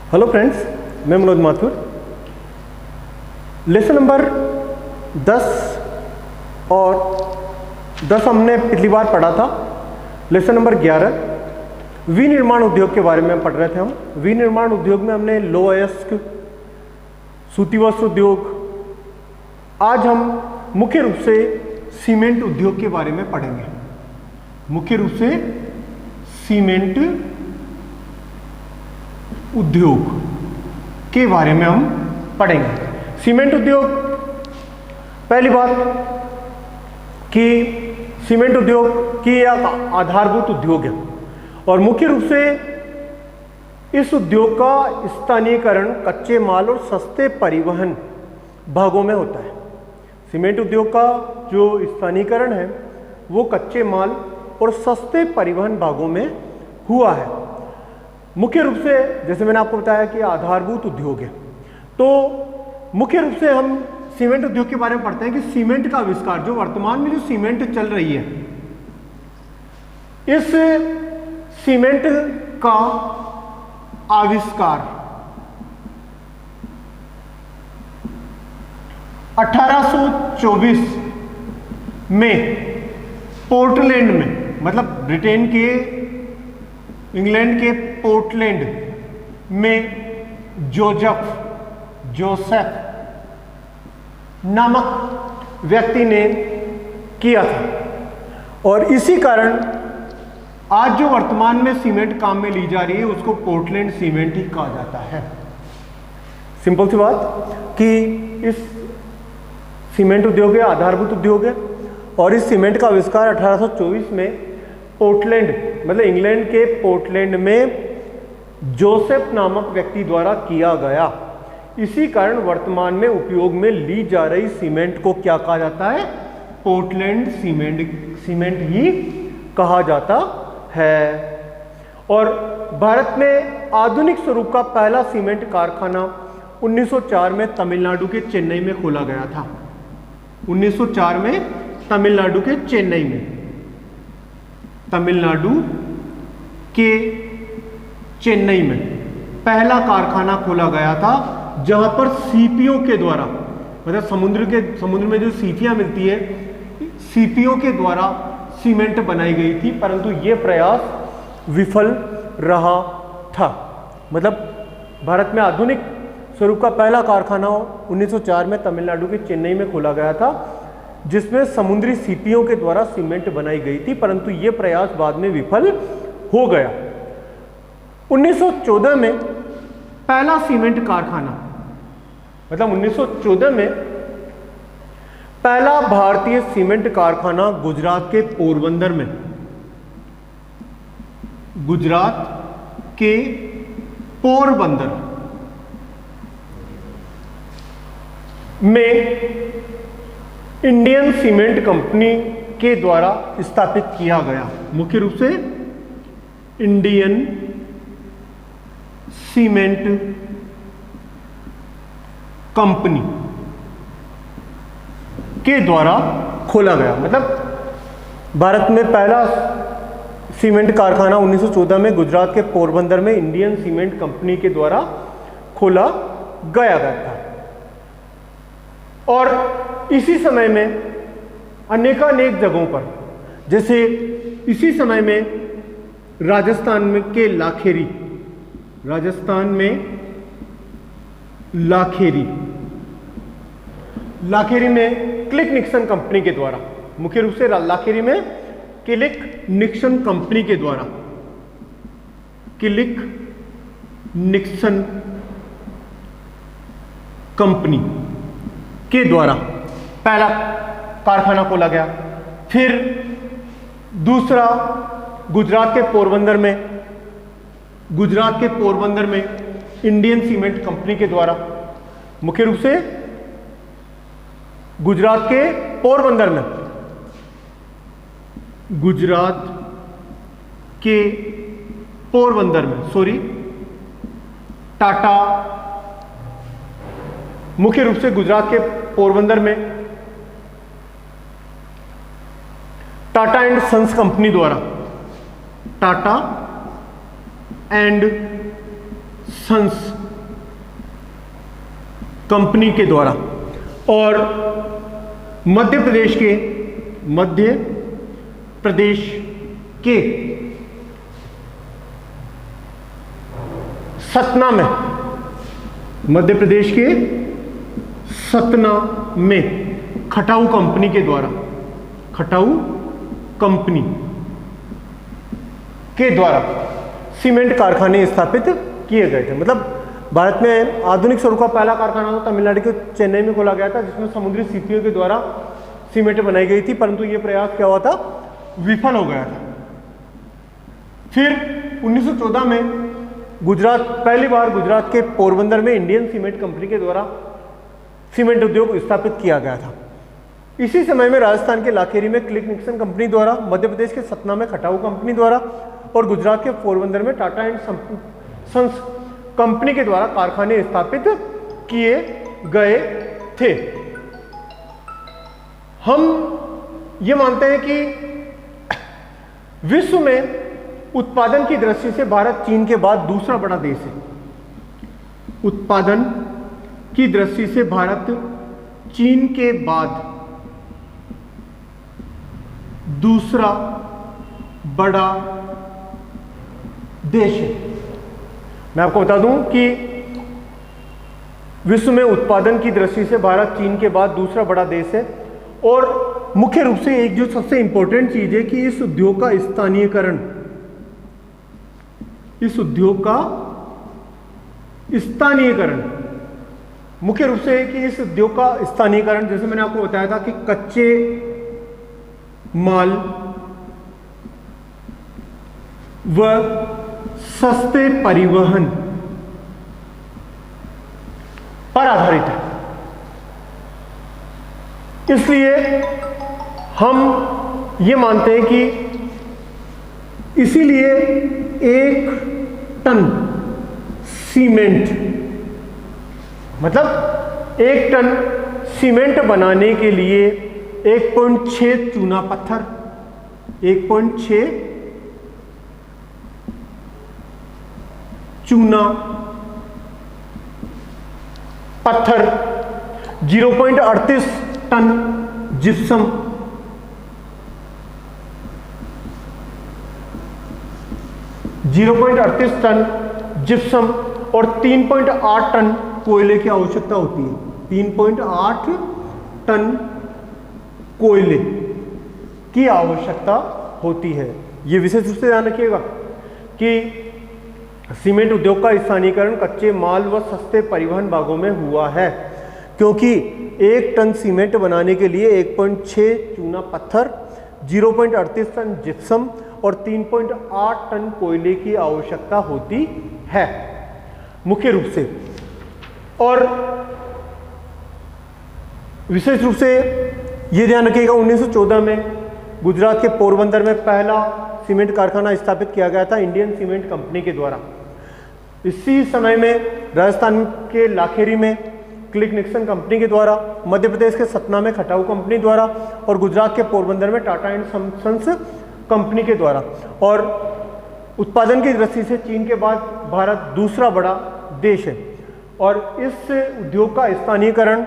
Hello friends, मैं Manoj Mathur. Lesson number 10 और 10 हमने पिछली बार पढ़ा था। लेसन नंबर 11 विनिर्माण उद्योग के बारे में पढ़ रहे थे हम। विनिर्माण उद्योग में हमने लौह अयस्क, सूती वस्त्र उद्योग। आज हम मुख्य रूप से सीमेंट उद्योग के बारे में पढ़ेंगे। मुख्य रूप से सीमेंट उद्योग के बारे में हम पढ़ेंगे। सीमेंट उद्योग, पहली बात कि सीमेंट उद्योग की एक आधारभूत उद्योग है और मुख्य रूप से इस उद्योग का स्थानीयकरण कच्चे माल और सस्ते परिवहन भागों में होता है। सीमेंट उद्योग का जो स्थानीयकरण है वो कच्चे माल और सस्ते परिवहन भागों में हुआ है। मुख्य रूप से जैसे मैंने आपको बताया कि आधारभूत उद्योग है, तो मुख्य रूप से हम सीमेंट उद्योग के बारे में पढ़ते हैं कि सीमेंट का आविष्कार, जो वर्तमान में जो सीमेंट चल रही है, इस सीमेंट का आविष्कार 1824 में पोर्टलैंड में, मतलब ब्रिटेन के, इंग्लैंड के पोर्टलैंड में जोसेफ नामक व्यक्ति ने किया था। और इसी कारण आज जो वर्तमान में सीमेंट काम में ली जा रही है उसको पोर्टलैंड सीमेंट ही कहा जाता है। सिंपल सी बात कि इस सीमेंट उद्योग है, आधारभूत उद्योग है और इस सीमेंट का आविष्कार 1824 में पोर्टलैंड, मतलब इंग्लैंड के पोर्टलैंड में जोसेफ नामक व्यक्ति द्वारा किया गया। इसी कारण वर्तमान में उपयोग में ली जा रही सीमेंट को क्या कहा जाता है? पोर्टलैंड सीमेंट ही कहा जाता है। और भारत में आधुनिक स्वरूप का पहला सीमेंट कारखाना 1904 में तमिलनाडु के चेन्नई में खोला गया था। 1904 में तमिलनाडु के चेन्नई में, तमिलनाडु के चेन्नई में पहला कारखाना खोला गया था, जहां पर सीपियों के द्वारा, मतलब समुद्र में जो सीपियां मिलती है, सीपियों के द्वारा सीमेंट बनाई गई थी, परंतु यह प्रयास विफल रहा था। मतलब भारत में आधुनिक स्वरूप का पहला कारखाना 1904 में तमिलनाडु के चेन्नई में खोला गया था, जिसमें समुद्री सीपियों के द्वारा सीमेंट बनाई गई थी, परंतु यह प्रयास बाद में विफल हो गया। 1914 में पहला सीमेंट कारखाना, मतलब 1914 में पहला भारतीय सीमेंट कारखाना गुजरात के पोरबंदर में, गुजरात के पोरबंदर में इंडियन सीमेंट कंपनी के द्वारा स्थापित किया गया। मुख्य रूप से इंडियन सीमेंट कंपनी के द्वारा खोला गया। मतलब भारत में पहला सीमेंट कारखाना 1914 में गुजरात के पोरबंदर में इंडियन सीमेंट कंपनी के द्वारा खोला गया था। और इसी समय में अनेकानेक जगहों पर, जैसे इसी समय में राजस्थान में के लाखेरी, राजस्थान में लाखेरी में क्लिक निक्सन कंपनी के द्वारा, मुख्य रूप से लाखेरी में क्लिक निक्सन कंपनी के द्वारा, क्लिक निक्सन कंपनी के द्वारा पहला कारखाना खोला गया। फिर दूसरा गुजरात के पोरबंदर में इंडियन सीमेंट कंपनी के द्वारा, मुख्य रूप से गुजरात के पोरबंदर में, गुजरात के पोरबंदर में, टाटा, मुख्य रूप से गुजरात के पोरबंदर में टाटा एंड सन्स कंपनी द्वारा, टाटा एंड सन्स कंपनी के द्वारा। और मध्य प्रदेश के सतना में, मध्य प्रदेश के सतना में खटाऊ कंपनी के द्वारा, खटाऊ कंपनी के द्वारा सीमेंट कारखाने स्थापित किए गए थे। मतलब भारत में आधुनिक स्वरूप का पहला कारखाना तो तमिलनाडु के चेन्नई में खोला गया था, जिसमें समुद्री सीपियों के द्वारा सीमेंट बनाई गई थी, परंतु यह प्रयास क्या हुआ था, विफल हो गया था। फिर 1914 में पहली बार गुजरात के पोरबंदर में इंडियन सीमेंट कंपनी के द्वारा सीमेंट उद्योग स्थापित किया गया था। इसी समय में राजस्थान के लाखेरी में क्लिक निक्सन कंपनी द्वारा, मध्य प्रदेश के सतना में खटाऊ कंपनी द्वारा और गुजरात के पोरबंदर में टाटा एंड सन्स कंपनी के द्वारा कारखाने स्थापित किए गए थे। हम ये मानते हैं कि विश्व में उत्पादन की दृष्टि से भारत चीन के बाद दूसरा बड़ा देश है। उत्पादन की दृष्टि से भारत चीन के बाद दूसरा बड़ा देश है। मैं आपको बता दूं कि विश्व में उत्पादन की दृष्टि से भारत चीन के बाद दूसरा बड़ा देश है। और मुख्य रूप से एक जो सबसे इंपॉर्टेंट चीज है कि इस उद्योग का स्थानीयकरण, इस उद्योग का स्थानीयकरण मुख्य रूप से है कि इस उद्योग का स्थानीयकरण, जैसे मैंने आपको बताया था कि कच्चे माल व सस्ते परिवहन पर आधारित है। इसलिए हम ये मानते हैं कि इसीलिए 1 टन सीमेंट, मतलब 1 टन सीमेंट बनाने के लिए 1.6 चूना पत्थर, 1.6 चूना पत्थर, 0.38 टन जिप्सम, 0.38 टन जिप्सम और 3.8 टन कोयले की आवश्यकता होती है। 3.8 टन कोयले की आवश्यकता होती है। यह विशेष रूप से ध्यान रखिएगा कि सीमेंट उद्योग का स्थानीयकरण कच्चे माल व सस्ते परिवहन भागों में हुआ है, क्योंकि 1 टन सीमेंट बनाने के लिए 1.6 चूना पत्थर, 0.38 टन जिप्सम और 3.8 टन कोयले की आवश्यकता होती है मुख्य रूप से। और विशेष रूप से ये ध्यान रखिएगा 1914 में गुजरात के पोरबंदर में पहला सीमेंट कारखाना स्थापित किया गया था इंडियन सीमेंट कंपनी के द्वारा। इसी समय में राजस्थान के लाखेरी में क्लिक निक्सन कंपनी के द्वारा, मध्य प्रदेश के सतना में खटाऊ कंपनी द्वारा और गुजरात के पोरबंदर में टाटा एंड सन्स कंपनी के द्वारा। और उत्पादन की दृष्टि से चीन के बाद भारत दूसरा बड़ा देश है। और इस उद्योग का स्थानीयकरण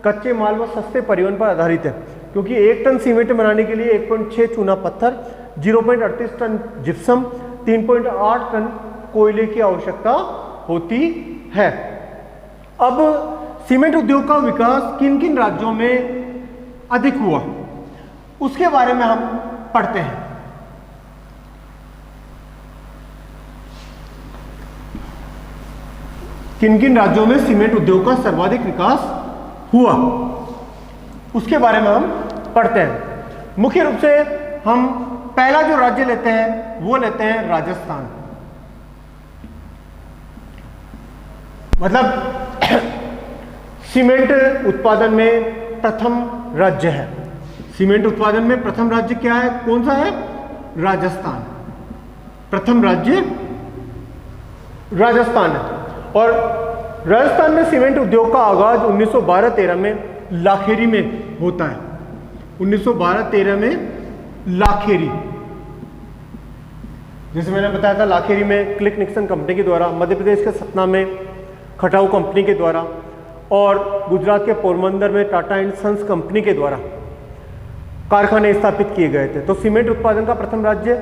कच्चे माल व सस्ते परिवहन पर आधारित है, क्योंकि 1 टन सीमेंट बनाने के लिए 1.6 चूना पत्थर, 0.38 टन जिप्सम, 3.8 टन कोयले की आवश्यकता होती है। अब सीमेंट उद्योग का विकास किन किन राज्यों में अधिक हुआ, उसके बारे में हम पढ़ते हैं। किन किन राज्यों में सीमेंट उद्योग का सर्वाधिक विकास हुआ, उसके बारे में हम पढ़ते हैं। मुख्य रूप से हम पहला जो राज्य लेते हैं वो लेते हैं राजस्थान। मतलब सीमेंट उत्पादन में प्रथम राज्य है। सीमेंट उत्पादन में प्रथम राज्य क्या है, कौन सा है? राजस्थान। प्रथम राज्य राजस्थान है। और राजस्थान में सीमेंट उद्योग का आगाज 1912-13 में लाखेरी में होता है। 1912-13 में लाखेरी, जैसे मैंने बताया था, लाखेरी में क्लिक निक्सन कंपनी के द्वारा, मध्य प्रदेश के सतना में खटाऊ कंपनी के द्वारा और गुजरात के पोरबंदर में टाटा एंड सन्स कंपनी के द्वारा कारखाने स्थापित किए गए थे। तो सीमेंट उत्पादन का प्रथम राज्य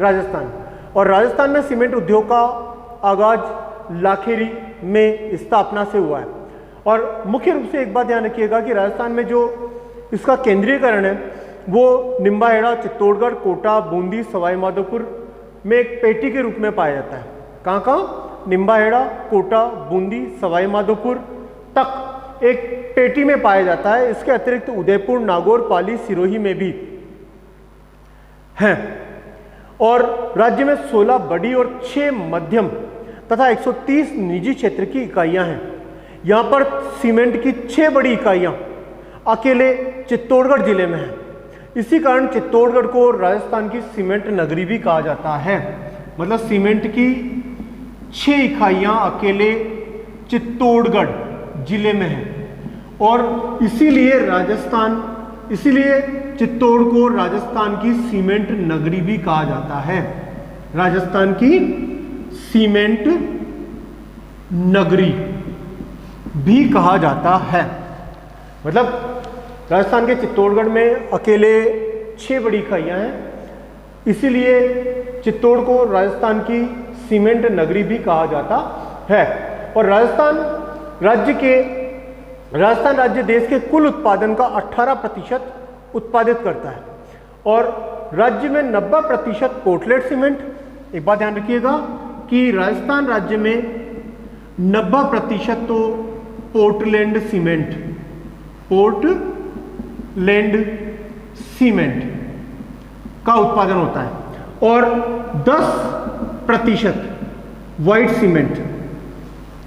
राजस्थान, और राजस्थान में सीमेंट उद्योग का आगाज लाखेरी में स्थापना से हुआ है। और मुख्य रूप से एक बात ध्यान रखिएगा कि राजस्थान में जो इसका केंद्रीयकरण है वो निम्बाहेड़ा, चित्तौड़गढ़, कोटा, बूंदी, सवाई माधोपुर में एक पेटी के रूप में पाया जाता है। कहाँ कहाँ? निम्बाहेड़ा, कोटा, बूंदी, सवाई माधोपुर तक एक पेटी में पाया जाता है। इसके अतिरिक्त उदयपुर, नागौर, पाली, सिरोही में भी हैं। और राज्य में 16 बड़ी और 6 मध्यम तथा 130 निजी क्षेत्र की इकाइयां हैं। यहां पर सीमेंट की 6 बड़ी इकाइयां अकेले चित्तौड़गढ़ जिले में हैं। इसी कारण चित्तौड़गढ़ को राजस्थान की सीमेंट नगरी भी कहा जाता है। मतलब सीमेंट की 6 इकाइयां अकेले चित्तौड़गढ़ जिले में हैं, और इसीलिए चित्तौड़ को राजस्थान की सीमेंट नगरी भी कहा जाता है। राजस्थान की सीमेंट नगरी भी कहा जाता है। मतलब राजस्थान के चित्तौड़गढ़ में अकेले 6 बड़ी इकाइयां हैं, इसीलिए चित्तौड़ को राजस्थान की सीमेंट नगरी भी कहा जाता है। और राजस्थान राज्य देश के कुल उत्पादन का 18% उत्पादित करता है, और राज्य में 90% पोर्टलैंड सीमेंट। एक बात ध्यान रखिएगा कि राजस्थान राज्य में 90% तो पोर्टलैंड सीमेंट का उत्पादन होता है, और 10% व्हाइट सीमेंट,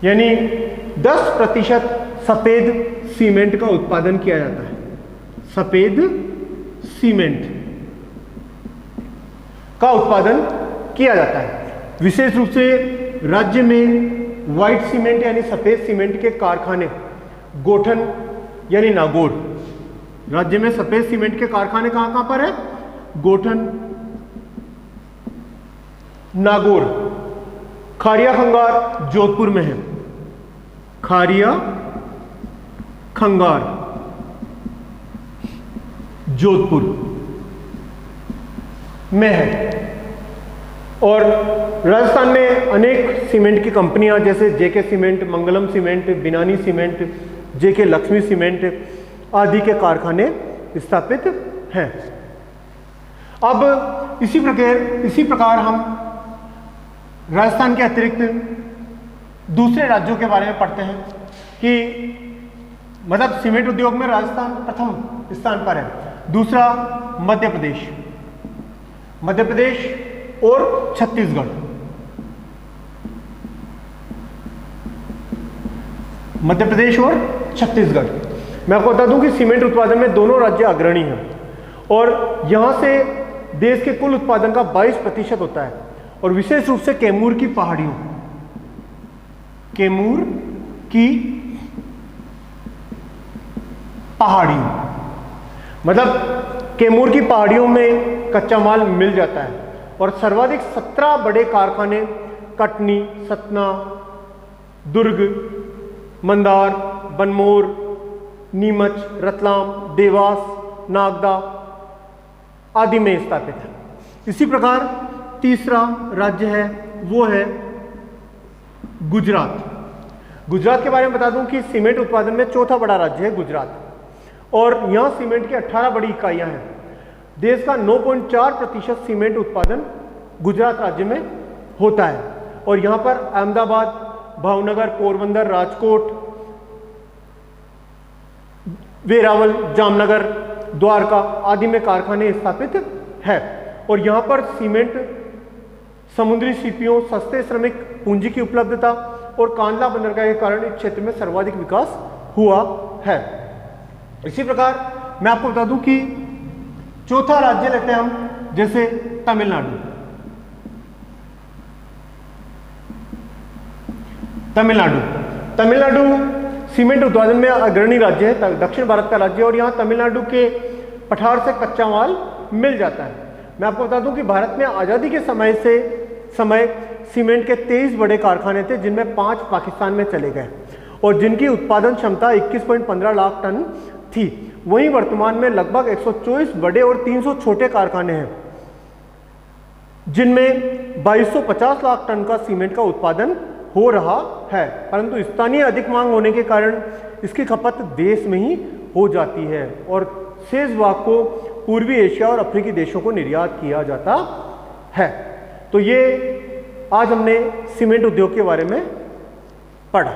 यानी 10% सफेद सीमेंट का उत्पादन किया जाता है। सफेद सीमेंट का उत्पादन किया जाता है। विशेष रूप से राज्य में व्हाइट सीमेंट यानी सफेद सीमेंट के कारखाने गोठन यानी नागौर। राज्य में सफेद सीमेंट के कारखाने कहां कहां पर है? गोठन, नागौर, खारिया खंगार जोधपुर में है। खारिया खंगार जोधपुर में है। और राजस्थान में अनेक सीमेंट की कंपनियां जैसे जेके सीमेंट, मंगलम सीमेंट, बिनानी सीमेंट, जेके लक्ष्मी सीमेंट आदि के कारखाने स्थापित हैं। अब इसी प्रकार हम राजस्थान के अतिरिक्त दूसरे राज्यों के बारे में पढ़ते हैं कि मतलब सीमेंट उद्योग में राजस्थान प्रथम स्थान पर है। दूसरा मध्य प्रदेश और छत्तीसगढ़। मध्य प्रदेश और छत्तीसगढ़। मैं आपको बता दूं कि सीमेंट उत्पादन में दोनों राज्य अग्रणी हैं, और यहां से देश के कुल उत्पादन का 22% होता है। और विशेष रूप से कैमूर की पहाड़ियों मतलब कैमूर की पहाड़ियों में कच्चा माल मिल जाता है, और सर्वाधिक 17 बड़े कारखाने कटनी, सतना, दुर्ग, मंदार, बनमोर, नीमच, रतलाम, देवास, नागदा आदि में स्थापित है। इसी प्रकार तीसरा राज्य है वो है गुजरात। गुजरात के बारे में बता दूं कि सीमेंट उत्पादन में चौथा बड़ा राज्य है गुजरात, और यहां सीमेंट की 18 बड़ी इकाइयां हैं। देश का 9.4% सीमेंट उत्पादन गुजरात राज्य में होता है, और यहां पर अहमदाबाद, भावनगर, पोरबंदर, राजकोट, वेरावल, जामनगर, द्वारका आदि में कारखाने स्थापित है। और यहां पर सीमेंट समुद्री सीपियों, सस्ते श्रमिक पूंजी की उपलब्धता और कांडला बंदरगाह के कारण इस क्षेत्र में सर्वाधिक विकास हुआ है। इसी प्रकार मैं आपको बता दूं कि चौथा राज्य लेते हैं हम, जैसे तमिलनाडु। तमिलनाडु सीमेंट उत्पादन में अग्रणी राज्य है, दक्षिण भारत का राज्य है, और यहाँ तमिलनाडु के पठार से कच्चा माल मिल जाता है। मैं आपको बता दूं कि भारत में आज़ादी के समय सीमेंट के 23 बड़े कारखाने थे, जिनमें 5 पाकिस्तान में चले गए, और जिनकी उत्पादन क्षमता 21.15 लाख टन थी। वहीं वर्तमान में लगभग 124 बड़े और 300 छोटे कारखाने हैं, जिनमें 2250 लाख टन का सीमेंट का उत्पादन हो रहा है, परंतु स्थानीय अधिक मांग होने के कारण इसकी खपत देश में ही हो जाती है और शेष भाग को पूर्वी एशिया और अफ्रीकी देशों को निर्यात किया जाता है। तो ये आज हमने सीमेंट उद्योग के बारे में पढ़ा।